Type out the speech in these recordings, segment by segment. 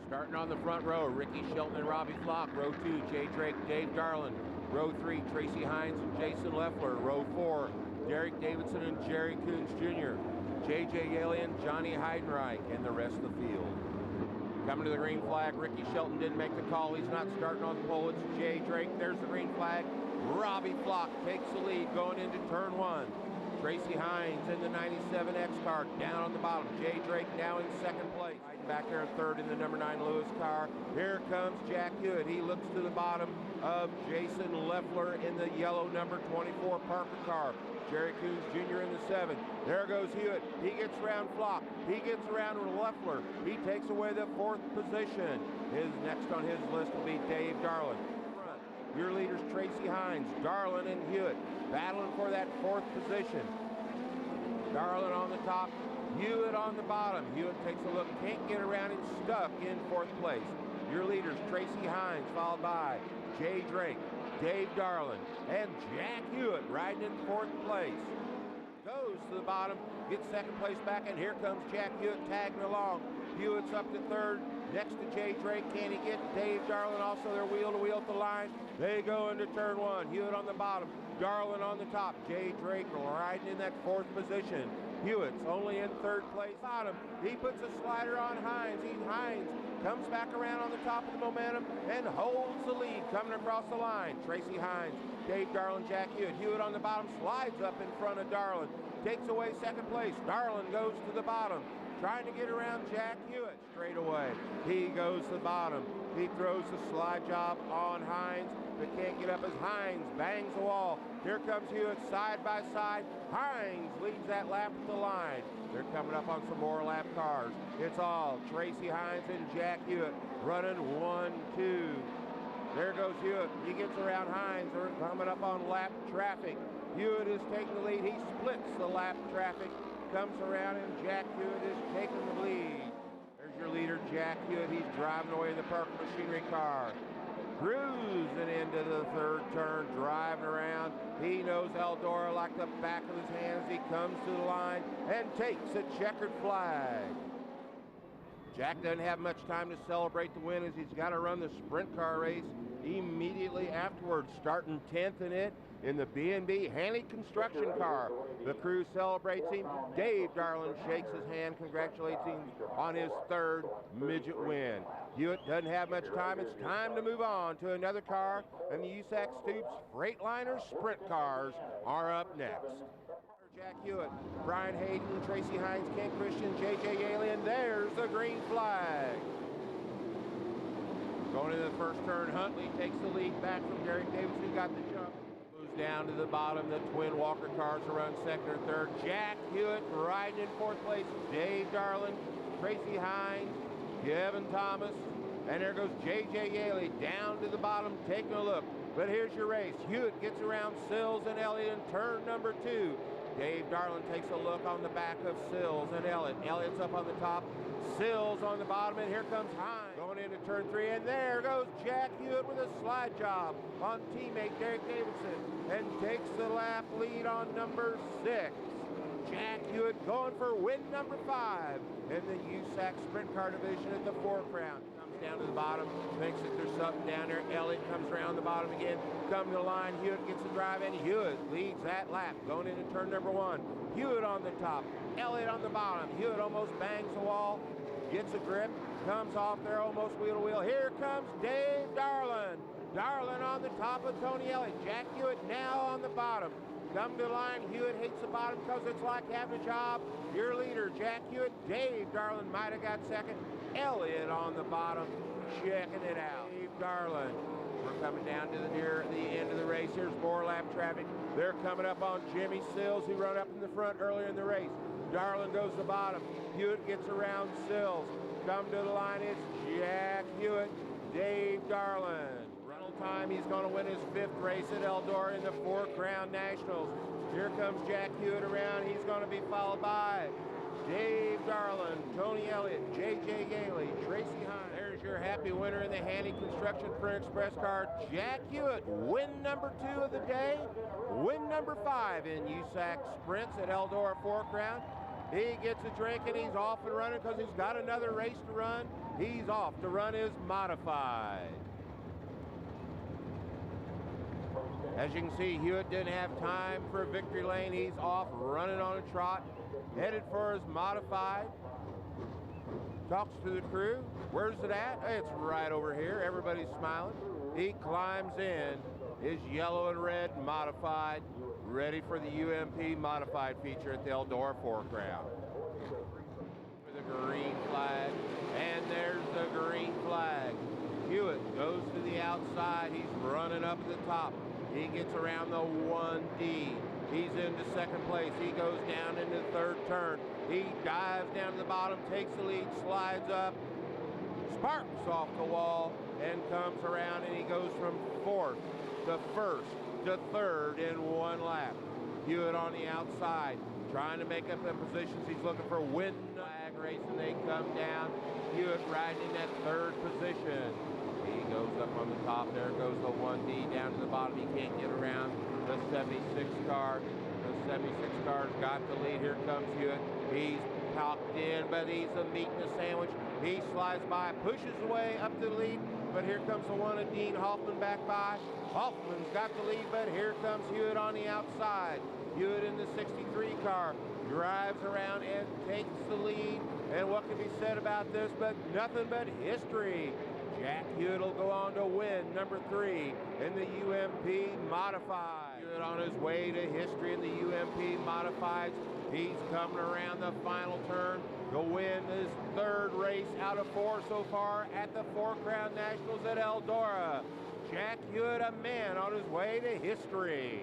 Starting on the front row, Ricky Shelton and Robbie Flock. Row 2, Jay Drake, Dave Darlin. Row 3, Tracy Hines and Jason Leffler. Row 4, Derek Davidson and Jerry Coons Jr. J.J. Alien, Johnny Heidenreich, and the rest of the field. Coming to the green flag, Ricky Shelton didn't make the call. He's not starting on the pole. It's Jay Drake. There's the green flag. Robbie Flock takes the lead going into turn 1. Tracy Hines in the 97X car down on the bottom. Jay Drake now in second place. Back there in third in the number 9 Lewis car. Here comes Jack Hewitt. He looks to the bottom of Jason Leffler in the yellow number 24 Parker car. Jerry Coons Jr. in the 7. There goes Hewitt. He gets around Flock. He gets around Leffler. He takes away the 4th position. Next on his list will be Dave Darlin. Your leaders Tracy Hines, Darlin, and Hewitt battling for that 4th position. Darlin on the top, Hewitt on the bottom. Hewitt takes a look, can't get around him, stuck in 4th place. Your leaders Tracy Hines, followed by Jay Drake, Dave Darlin, and Jack Hewitt riding in 4th place. Goes to the bottom, gets 2nd place back, and here comes Jack Hewitt tagging along. Hewitt's up to 3rd. Next to Jay Drake, can he get Dave Darlin? Also, they're wheel to wheel at the line. They go into turn 1. Hewitt on the bottom, Darlin on the top. Jay Drake riding in that 4th position. Hewitt's only in 3rd place. Bottom, he puts a slider on Hines. Hines comes back around on the top of the momentum and holds the lead coming across the line. Tracy Hines, Dave Darlin, Jack Hewitt. Hewitt on the bottom, slides up in front of Darlin. Takes away 2nd place. Darlin goes to the bottom, trying to get around Jack Hewitt straight away. He goes to the bottom. He throws the slide job on Hines, but can't get up as Hines bangs the wall. Here comes Hewitt side by side. Hines leads that lap at the line. They're coming up on some more lap cars. It's all Tracy Hines and Jack Hewitt running 1, 2. There goes Hewitt. He gets around Hines. They're coming up on lap traffic. Hewitt is taking the lead. He splits the lap traffic. Comes around and Jack Hewitt is taking the lead. There's your leader, Jack Hewitt. He's driving away in the Parker Machinery car. Cruising into the 3rd turn, driving around. He knows Eldora like the back of his hand as he comes to the line and takes a checkered flag. Jack doesn't have much time to celebrate the win as he's got to run the sprint car race immediately afterwards, starting 10th in it in the B&B Hanley construction car. The crew celebrates him. Dave Darlin shakes his hand, congratulates him on his 3rd Midget win. Hewitt doesn't have much time. It's time to move on to another car, and the USAC Stoops Freightliner sprint cars are up next. Jack Hewitt, Brian Hayden, Tracy Hines, Ken Christian, J.J. Alien. There's the green flag. Going into the 1st turn, Huntley takes the lead back from Derek Davis, who got the jump. Moves down to the bottom. The twin Walker cars are run 2nd or 3rd. Jack Hewitt riding in 4th place. Dave Darlin, Tracy Hines, Kevin Thomas, and there goes J.J. Yaley down to the bottom, taking a look. But here's your race. Hewitt gets around Sills and Elliott in turn number 2. Dave Darlin takes a look on the back of Sills and Elliott. Elliott's up on the top, Sills on the bottom, and here comes Hines going into turn 3, and there goes Jack Hewitt with a slide job on teammate Derek Davidson and takes the lap lead on number 6. Jack Hewitt going for win number 5 in the USAC Sprint Car Division at the 4th round. Comes down to the bottom, thinks that there's something down there. Elliott comes around the bottom again, come to the line. Hewitt gets the drive, and Hewitt leads that lap going into turn number 1. Hewitt on the top, Elliott on the bottom. Hewitt almost bangs the wall, gets a grip, comes off there almost wheel to wheel. Here comes Dave Darlin. Darlin on the top of Tony Elliott. Jack Hewitt now on the bottom. Come to the line. Hewitt hates the bottom because it's like having a job. Your leader, Jack Hewitt. Dave Darlin might have got 2nd. Elliott on the bottom, checking it out. Dave Darlin. We're coming down to near the end of the race. Here's more lap traffic. They're coming up on Jimmy Sills, who run up in the front earlier in the race. Darlin goes to the bottom. Hewitt gets around Sills. Come to the line. It's Jack Hewitt, Dave Darlin. Rental time, he's going to win his 5th race at Eldora in the 4 Crown Nationals. Here comes Jack Hewitt around. He's going to be followed by Dave Darlin, Tony Elliott, J.J. Yaley, Tracy Hines. There's your happy winner in the Handy Construction Print Express car, Jack Hewitt. Win number 2 of the day. Win number 5 in USAC Sprints at Eldora 4 Crown. He gets a drink and he's off and running because he's got another race to run. He's off to run his modified. As you can see, Hewitt didn't have time for a victory lane. He's off running on a trot, headed for his modified. Talks to the crew. Where's it at? It's right over here. Everybody's smiling. He climbs in his yellow and red modified, ready for the UMP modified feature at the Eldora foreground. For the green flag, and there's the green flag. Hewitt goes to the outside. He's running up at the top. He gets around the 1D. He's into second place. He goes down into the third turn. He dives down to the bottom, takes the lead, slides up, sparks off the wall, and comes around, and he goes from fourth to first to third in one lap. Hewitt on the outside, trying to make up them positions. He's looking for win flag race, and they come down. Hewitt riding in that third position. He goes up on the top. There goes the 1D down to the bottom. He can't get around the 76 car. The 76 car's got the lead. Here comes Hewitt. He's tucked in, but he's a meat in a sandwich. He slides by, pushes away up to the lead, but here comes the one of Dean Hoffman back by. Hoffman's got the lead, but here comes Hewitt on the outside. Hewitt in the 63 car drives around and takes the lead. And what can be said about this but nothing but history? Jack Hewitt will go on to win number 3 in the UMP Modified. Hewitt on his way to history in the UMP Modifieds. He's coming around the final turn to win his third race out of 4 so far at the Four Crown Nationals at Eldora. Jack Hewitt, a man on his way to history.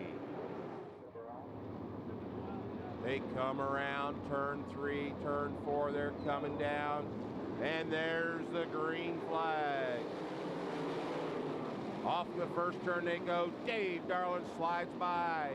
They come around turn 3, turn 4, they're coming down. And there's the green flag. Off the first turn they go. Dave Darlin slides by.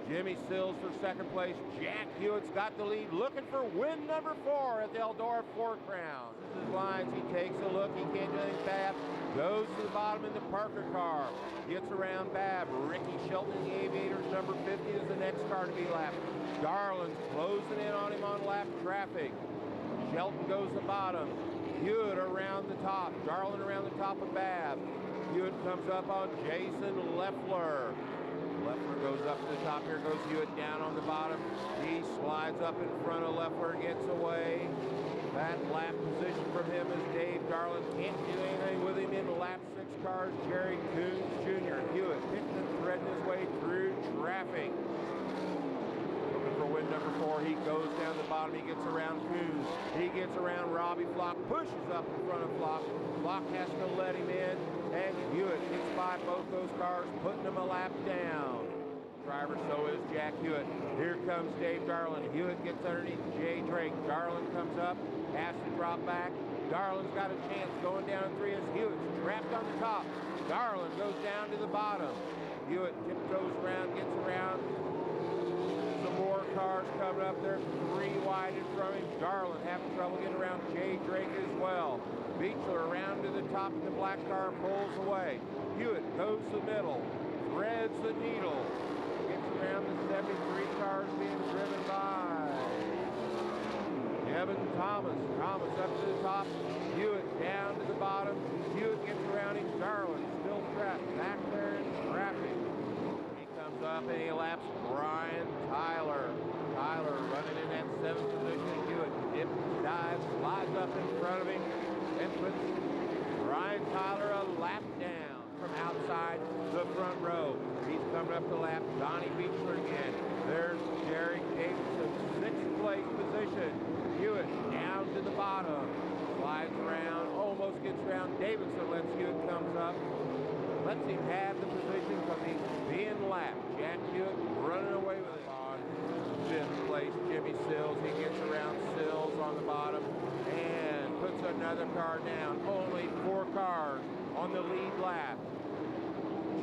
Jimmy Sills for second place. Jack Hewitt's got the lead, looking for win number 4 at the Eldora Four Crown. His lines, he takes a look, he can't do anything bad. Goes to the bottom in the Parker car. Gets around Babb. Ricky Shelton, the Aviators, number 50 is the next car to be lapped. Darlin's closing in on him on lap traffic. Shelton goes to the bottom. Hewitt around the top. Darlin around the top of Babb. Hewitt comes up on Jason Leffler. Leffler goes up to the top. Here goes Hewitt down on the bottom. He slides up in front of Leffler, gets away. That lap position from him is Dave Darlin. Can't do anything with him in lap 6 cars. Jerry Coons Jr. Hewitt hitting and threading his way through traffic. For win number 4, he goes down the bottom, he gets around Coons, he gets around Robbie Flock, pushes up in front of Flock. Flock has to let him in, and Hewitt gets by both those cars, putting them a lap down. Driver, so is Jack Hewitt. Here comes Dave Darlin. Hewitt gets underneath Jay Drake. Darlin comes up, has to drop back. Darlin's got a chance going down in 3 as Hewitt's trapped on the top. Darlin goes down to the bottom. Hewitt tiptoes around, gets around. Some more cars coming up there, 3 wide in front of him. Darlin having trouble getting around Jay Drake as well. Beechler around to the top of the black car, pulls away. Hewitt goes to the middle, threads the needle, gets around the 73 cars being driven by Kevin Thomas. Thomas up to the top, Hewitt down to the bottom. Hewitt gets around him. Darlin still trapped back there in traffic. Comes up and he laps Brian Tyler. Tyler running in that 7th position. Hewitt dips, dives, slides up in front of him and puts Brian Tyler a lap down from outside the front row. He's coming up the lap. Donnie Beechler again. There's Jerry Davidson, 6th place position. Hewitt down to the bottom. Slides around, almost gets around. Davidson lets Hewitt comes up. Lets him have the position because he's being lapped. Jack Hewitt running away with it. On 5th place, Jimmy Sills. He gets around Sills on the bottom and puts another car down. Only 4 cars on the lead lap.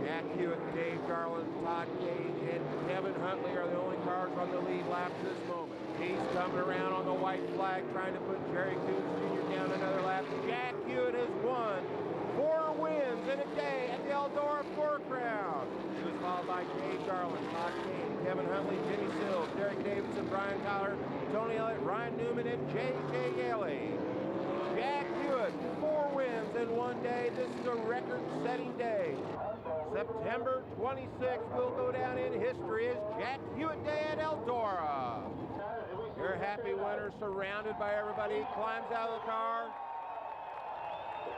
Jack Hewitt, Dave Darlin, Todd Cage, and Kevin Huntley are the only cars on the lead lap at this moment. He's coming around on the white flag, trying to put Jerry Coons Jr. down another lap. Jack Hewitt has won 4 wins in a day at the Eldora 4 Crown. He was followed by Dave Darlin, Todd Kane, Kevin Huntley, Jimmy Sills, Derek Davidson, Brian Collar, Tony Elliott, Ryan Newman, and J.J. Galey. Jack Hewitt, 4 wins in one day. This is a record-setting day. September 26th will go down in history as Jack Hewitt Day at Eldora. Your happy winner, surrounded by everybody, climbs out of the car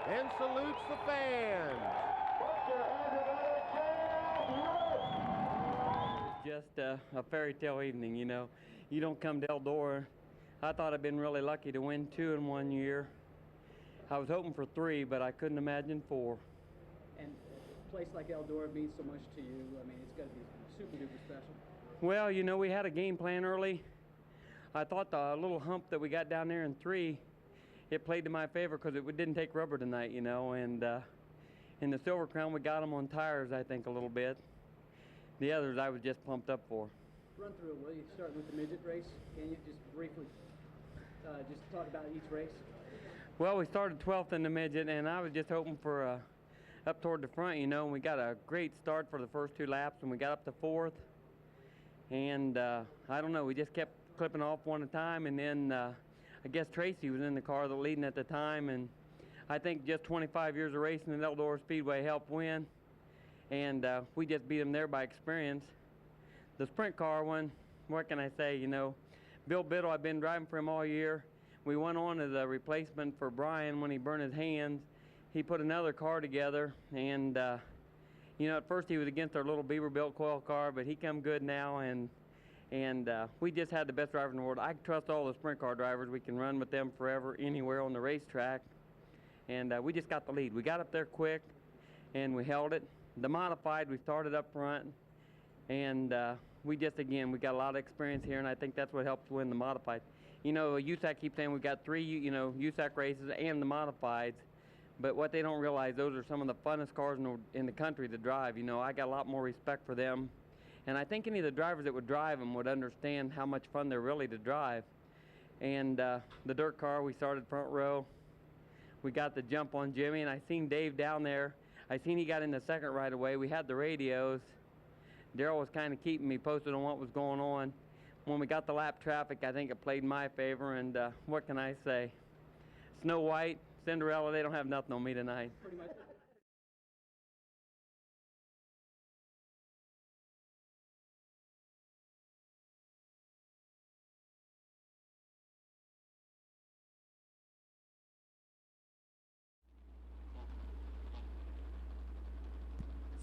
and salutes the fans. Just a fairy tale evening, you know. You don't come to Eldora. I thought I'd been really lucky to win 2 in 1 year. I was hoping for 3, but I couldn't imagine 4. And a place like Eldora means so much to you. I mean, it's got to be super duper special. Well, you know, we had a game plan early. I thought the little hump that we got down there in 3, it played to my favor because it didn't take rubber tonight, you know. And in the Silver Crown, we got them on tires, I think, a little bit. The others I was just pumped up for. Run through it, will you? Start with the midget race. Can you just briefly just talk about each race? Well, we started 12th in the midget, and I was just hoping for up toward the front, you know. And we got a great start for the first 2 laps, and we got up to 4th. And I don't know, we just kept clipping off one at a time, and then I guess Tracy was in the car leading at the time, and I think just 25 years of racing at Eldora Speedway helped win, and we just beat them there by experience. The sprint car one, what can I say, you know, Bill Biddle, I've been driving for him all year. We went on as a replacement for Brian when he burned his hands. He put another car together, and you know, at first he was against our little Beaver-built coil car, but he come good now, and we just had the best driver in the world. I trust all the sprint car drivers. We can run with them forever, anywhere on the racetrack. And we just got the lead. We got up there quick, and we held it. The modified, we started up front, and we got a lot of experience here, and I think that's what helps win the modified. You know, USAC keeps saying we've got 3, you know, USAC races and the modifieds, but what they don't realize, those are some of the funnest cars in the country to drive. You know, I got a lot more respect for them. And I think any of the drivers that would drive them would understand how much fun they're really to drive. And the dirt car, we started front row. We got the jump on Jimmy, and I seen Dave down there. I seen he got in the second right away. We had the radios. Daryl was kind of keeping me posted on what was going on. When we got the lap traffic, I think it played in my favor, and what can I say? Snow White, Cinderella, they don't have nothing on me tonight. Pretty much.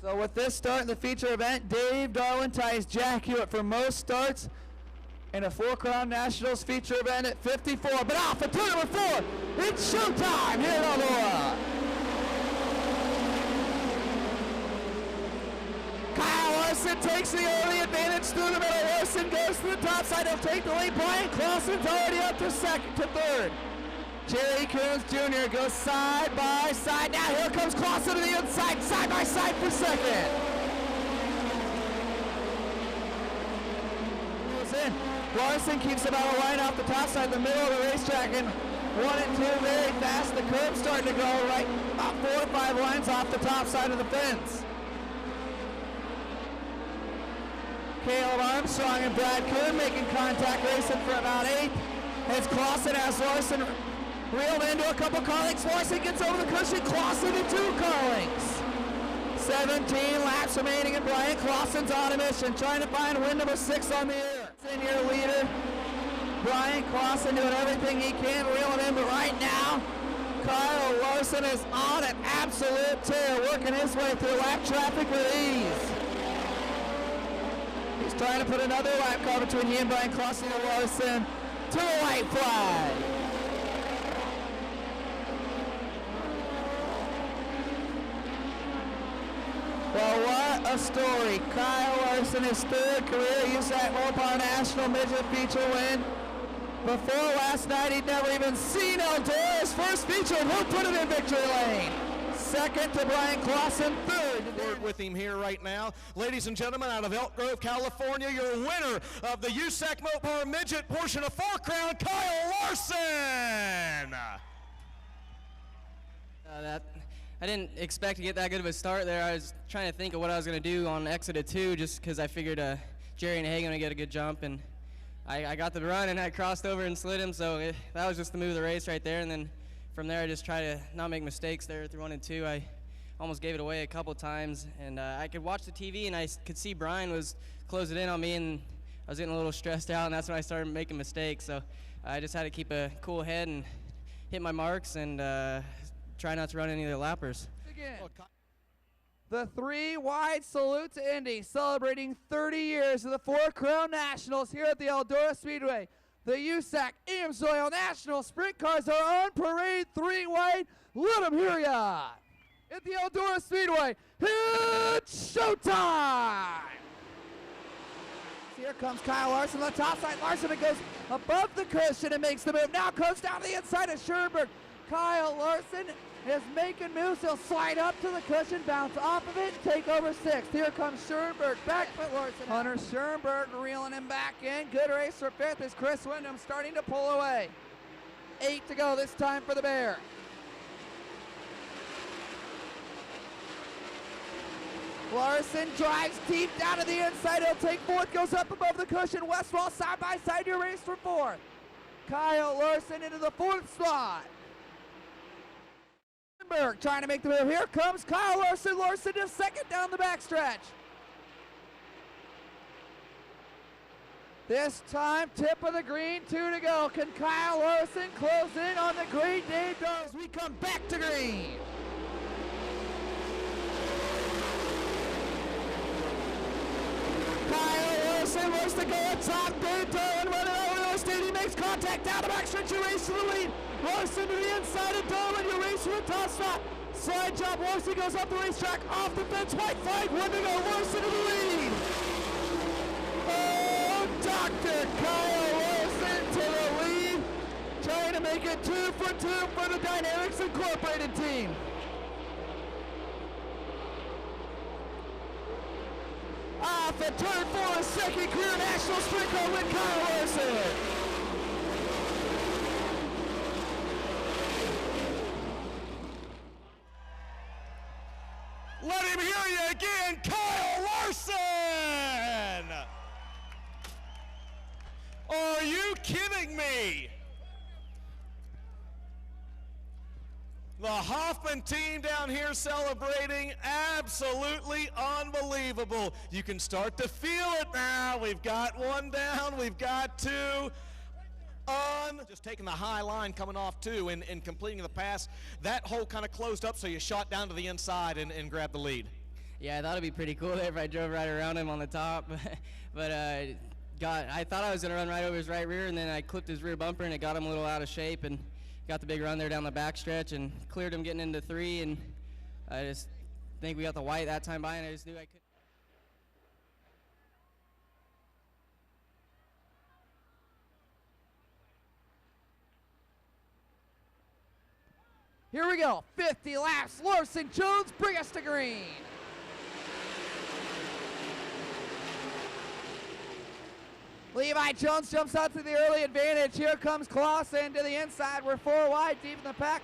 So with this start in the feature event, Dave Darlin ties Jack Hewitt for most starts in a 4 Crown Nationals feature event at 54. But off at turn number 4, it's showtime here at Eldora. Kyle Larson takes the early advantage through the middle. Larson goes to the top side. He'll take the lead. Brian Clausen's already up to 3rd. Jerry Coons Jr. goes side by side. Now here comes Clausen to the inside, side by side for 2nd. Goes in. Larson keeps about a line off the top side, the middle of the racetrack, and 1 and 2 very fast. The curb's starting to go right about 4 to 5 lines off the top side of the fence. Caleb Armstrong and Brad Kuhn making contact, racing for about 8th. As Clausen has Larson reeled into a couple car links. Larson gets over the cushion. Clausen to 2 car links. 17 laps remaining, and Brian Clausen's on a mission, trying to find win number 6 on the air. Senior leader, Brian Clausen doing everything he can, reeling in, but right now, Kyle Larson is on an absolute tear, working his way through lap traffic with ease. He's trying to put another lap car between he and Brian Clausen and Larson to the white flag. Well, what a story. Kyle Larson, his 3rd career USAC Mopar National Midget feature win. Before last night, he'd never even seen Eldora. His first feature, and he'll put it in victory lane. 2nd to Brian Clausen, 3rd. With him here right now. Ladies and gentlemen, out of Elk Grove, California, your winner of the USAC Mopar Midget portion of 4 Crown, Kyle Larson. didn't expect to get that good of a start there. I was trying to think of what I was going to do on exit of 2 just because I figured Jerry and Hagen would get a good jump, and I got the run and I crossed over and slid him, so that was just the move of the race right there. And then from there I just try to not make mistakes there through 1 and 2. I almost gave it away a couple times, and I could watch the TV and I could see Brian was closing in on me, and I was getting a little stressed out, and that's when I started making mistakes. So I just had to keep a cool head and hit my marks and try not to run any of the lappers. Again. The 3 wide salute to Indy, celebrating 30 years of the 4 Crown Nationals here at the Eldora Speedway. The USAC Ames Oil National Sprint Cars are on parade 3 wide. Let them hear ya. At the Eldora Speedway, it's showtime. Here comes Kyle Larson on the top side. Larson, it goes above the cushion and makes the move. Now comes down to the inside of Schoenberg. Kyle Larson is making moves. He'll slide up to the cushion, bounce off of it, take over 6th. Here comes Schoenberg, back foot Larson. Hunter Schoenberg reeling him back in. Good race for 5th as Chris Wyndham starting to pull away. 8 to go this time for the Bear. Larson drives deep down to the inside. He'll take 4th, goes up above the cushion. Westwall side by side, your race for 4th. Kyle Larson into the 4th spot. Trying to make the move. Here comes Kyle Larson. Larson is 2nd down the backstretch. This time, tip of the green, 2 to go. Can Kyle Larson close in on the great Dave Darlin as we come back to green? Kyle Larson wants to go on top. Dave Darlin running over the state. He makes contact down the backstretch. You race to the lead. Larson to the inside of Darlin. You race to the top spot. Slide job. Larson goes up the racetrack. Off the fence. White flag. 1 to go. Larson to the lead. Oh, Dr. Kyle Larson to the lead. Trying to make it 2 for 2 for the Dynamics Incorporated team. Off at turn 4, 2nd career national sprint car win, Kyle Larson. Let him hear you again, Kyle Larson! Are you kidding me? The Hoffman team down here celebrating, absolutely unbelievable. You can start to feel it now. We've got 1 down, we've got 2. Just taking the high line coming off 2 and completing the pass. That hole kind of closed up, so you shot down to the inside and grabbed the lead. Yeah, I thought it'd be pretty cool there if I drove right around him on the top. But I thought I was going to run right over his right rear, and then I clipped his rear bumper, and it got him a little out of shape, and got the big run there down the backstretch and cleared him getting into 3, and I just think we got the white that time by, and I just knew I could. Here we go, 50 laps. Larson Jones, bring us to green. Levi Jones jumps out to the early advantage. Here comes Clausen to the inside. We're 4 wide, deep in the pack.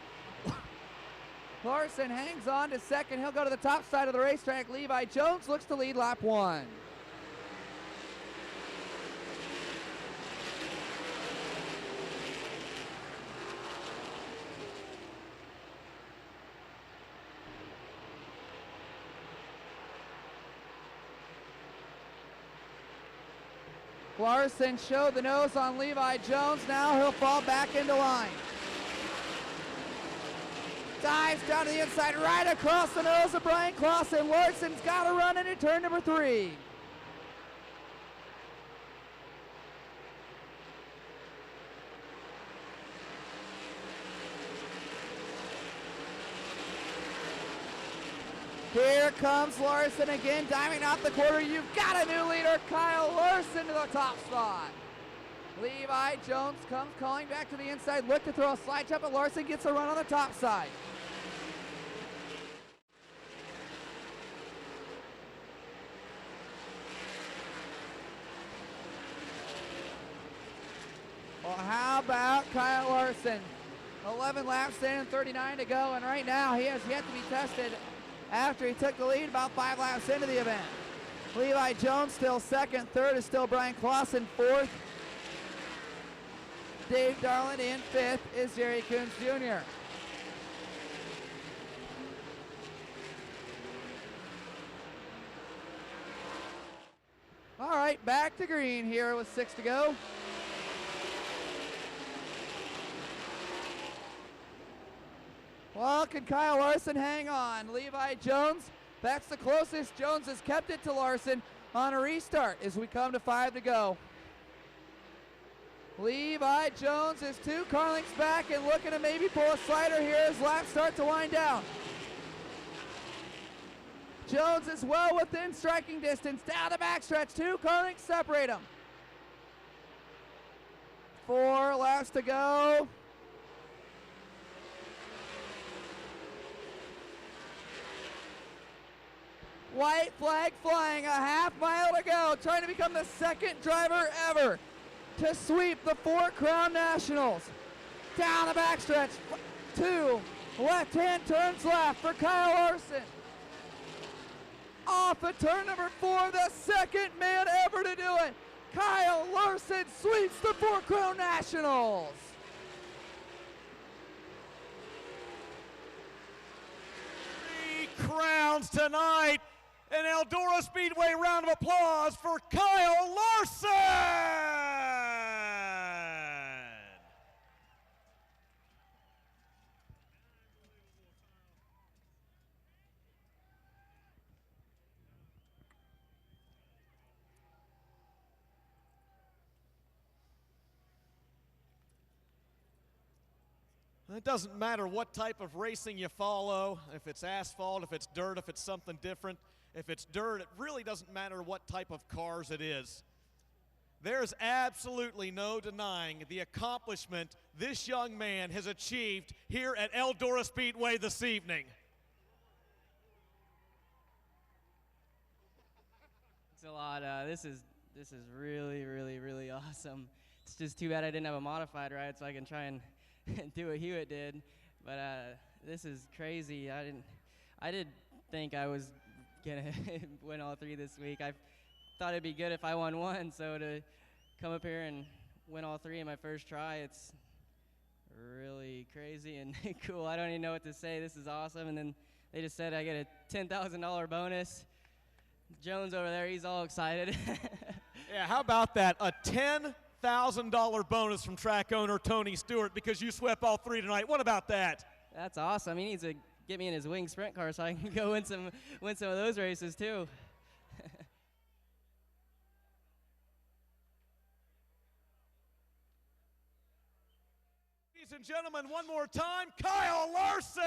Larson hangs on to 2nd. He'll go to the top side of the racetrack. Levi Jones looks to lead lap 1. Larson showed the nose on Levi Jones. Now he'll fall back into line. Dives down to the inside, right across the nose of Brian Clausen. Larson's got to run into turn number 3. Here comes Larson again, diving out the quarter. You've got a new leader, Kyle Larson to the top spot. Levi Jones comes calling back to the inside, look to throw a slide jump, but Larson gets a run on the top side. Well, how about Kyle Larson? 11 laps in and 39 to go, and right now he has yet to be tested after he took the lead about 5 laps into the event. Levi Jones still second, third is still Brian Clausen, fourth. Dave Darland in fifth is Jerry Coons Jr. All right, back to green here with 6 to go. Well, can Kyle Larson hang on? Levi Jones, that's the closest. Jones has kept it to Larson on a restart as we come to 5 to go. Levi Jones is 2 car lengths back and looking to maybe pull a slider here as laps start to wind down. Jones is well within striking distance. Down the backstretch, 2 car lengths separate them. 4 laps to go. White flag flying, a half mile to go, trying to become the second driver ever to sweep the 4 Crown Nationals. Down the backstretch, 2 left-hand turns left for Kyle Larson. Off at turn number 4, the second man ever to do it. Kyle Larson sweeps the 4 Crown Nationals. Crowns tonight. An Eldora Speedway round of applause for Kyle Larson. It doesn't matter what type of racing you follow, if it's asphalt, if it's dirt, if it's something different. If it's dirt, it really doesn't matter what type of cars it is. There's absolutely no denying the accomplishment this young man has achieved here at Eldora Speedway this evening. It's a lot. This is really, really, really awesome. It's just too bad I didn't have a modified ride so I can try and do what Hewitt did. But this is crazy. I didn't think I was gonna win all 3 this week. I thought it'd be good if I won 1, so to come up here and win all 3 in my first try, it's really crazy and cool. I don't even know what to say. This is awesome. And then they just said I get a $10,000 bonus. Jones over there, he's all excited. Yeah, how about that? A $10,000 bonus from track owner Tony Stewart because you swept all 3 tonight. What about that? That's awesome. He needs to get me in his wing sprint car so I can go win some of those races too. Ladies and gentlemen, one more time, Kyle Larson!